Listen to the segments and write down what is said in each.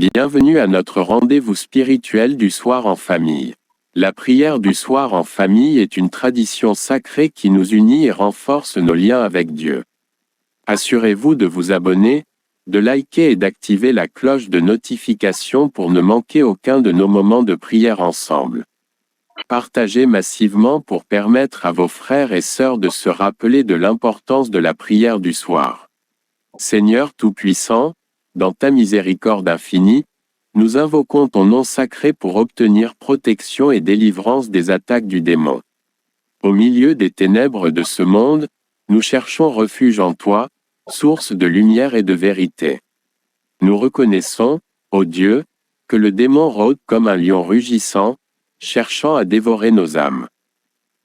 Bienvenue à notre rendez-vous spirituel du soir en famille. La prière du soir en famille est une tradition sacrée qui nous unit et renforce nos liens avec Dieu. Assurez-vous de vous abonner, de liker et d'activer la cloche de notification pour ne manquer aucun de nos moments de prière ensemble. Partagez massivement pour permettre à vos frères et sœurs de se rappeler de l'importance de la prière du soir. Seigneur Tout-Puissant, dans ta miséricorde infinie, nous invoquons ton nom sacré pour obtenir protection et délivrance des attaques du démon. Au milieu des ténèbres de ce monde, nous cherchons refuge en toi, source de lumière et de vérité. Nous reconnaissons, ô Dieu, que le démon rôde comme un lion rugissant, cherchant à dévorer nos âmes.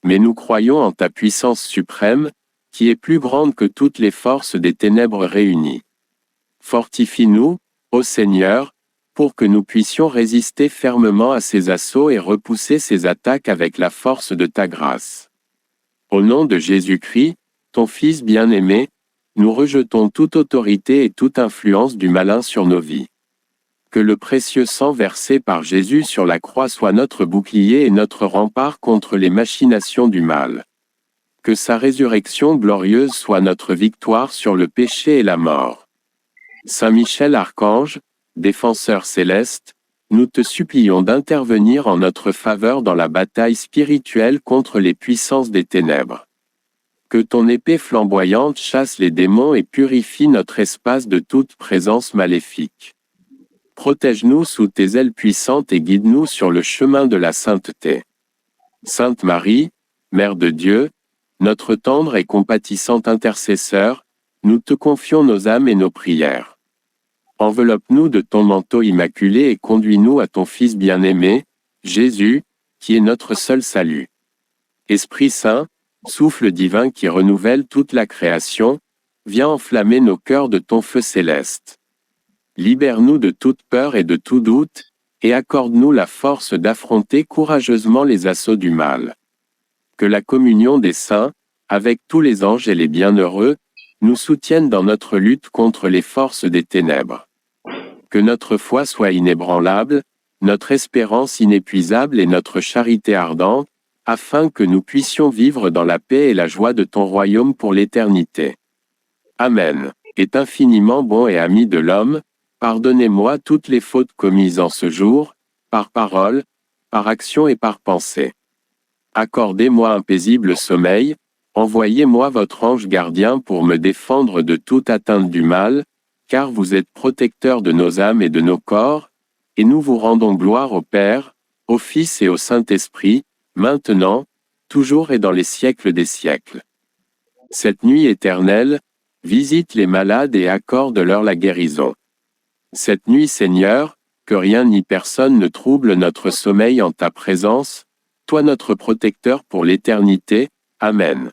Mais nous croyons en ta puissance suprême, qui est plus grande que toutes les forces des ténèbres réunies. Fortifie-nous, ô Seigneur, pour que nous puissions résister fermement à ces assauts et repousser ces attaques avec la force de ta grâce. Au nom de Jésus-Christ, ton Fils bien-aimé, nous rejetons toute autorité et toute influence du malin sur nos vies. Que le précieux sang versé par Jésus sur la croix soit notre bouclier et notre rempart contre les machinations du mal. Que sa résurrection glorieuse soit notre victoire sur le péché et la mort. Saint Michel Archange, défenseur céleste, nous te supplions d'intervenir en notre faveur dans la bataille spirituelle contre les puissances des ténèbres. Que ton épée flamboyante chasse les démons et purifie notre espace de toute présence maléfique. Protège-nous sous tes ailes puissantes et guide-nous sur le chemin de la sainteté. Sainte Marie, Mère de Dieu, notre tendre et compatissante intercesseur, nous te confions nos âmes et nos prières. Enveloppe-nous de ton manteau immaculé et conduis-nous à ton Fils bien-aimé, Jésus, qui est notre seul salut. Esprit Saint, souffle divin qui renouvelle toute la création, viens enflammer nos cœurs de ton feu céleste. Libère-nous de toute peur et de tout doute, et accorde-nous la force d'affronter courageusement les assauts du mal. Que la communion des saints, avec tous les anges et les bienheureux, nous soutienne dans notre lutte contre les forces des ténèbres. Que notre foi soit inébranlable, notre espérance inépuisable et notre charité ardente, afin que nous puissions vivre dans la paix et la joie de ton royaume pour l'éternité. Amen. Est infiniment bon et ami de l'homme, pardonnez-moi toutes les fautes commises en ce jour, par parole, par action et par pensée. Accordez-moi un paisible sommeil, envoyez-moi votre ange gardien pour me défendre de toute atteinte du mal, car vous êtes protecteur de nos âmes et de nos corps, et nous vous rendons gloire au Père, au Fils et au Saint-Esprit, maintenant, toujours et dans les siècles des siècles. Cette nuit éternelle, visite les malades et accorde-leur la guérison. Cette nuit, Seigneur, que rien ni personne ne trouble notre sommeil en ta présence, toi notre protecteur pour l'éternité, Amen.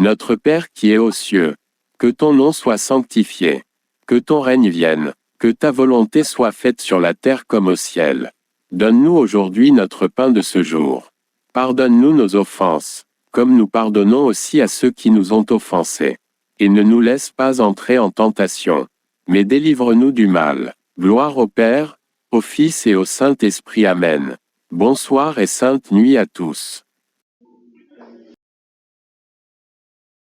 Notre Père qui es aux cieux, que ton nom soit sanctifié, que ton règne vienne, que ta volonté soit faite sur la terre comme au ciel. Donne-nous aujourd'hui notre pain de ce jour. Pardonne-nous nos offenses, comme nous pardonnons aussi à ceux qui nous ont offensés. Et ne nous laisse pas entrer en tentation, mais délivre-nous du mal. Gloire au Père, au Fils et au Saint-Esprit. Amen. Bonsoir et sainte nuit à tous.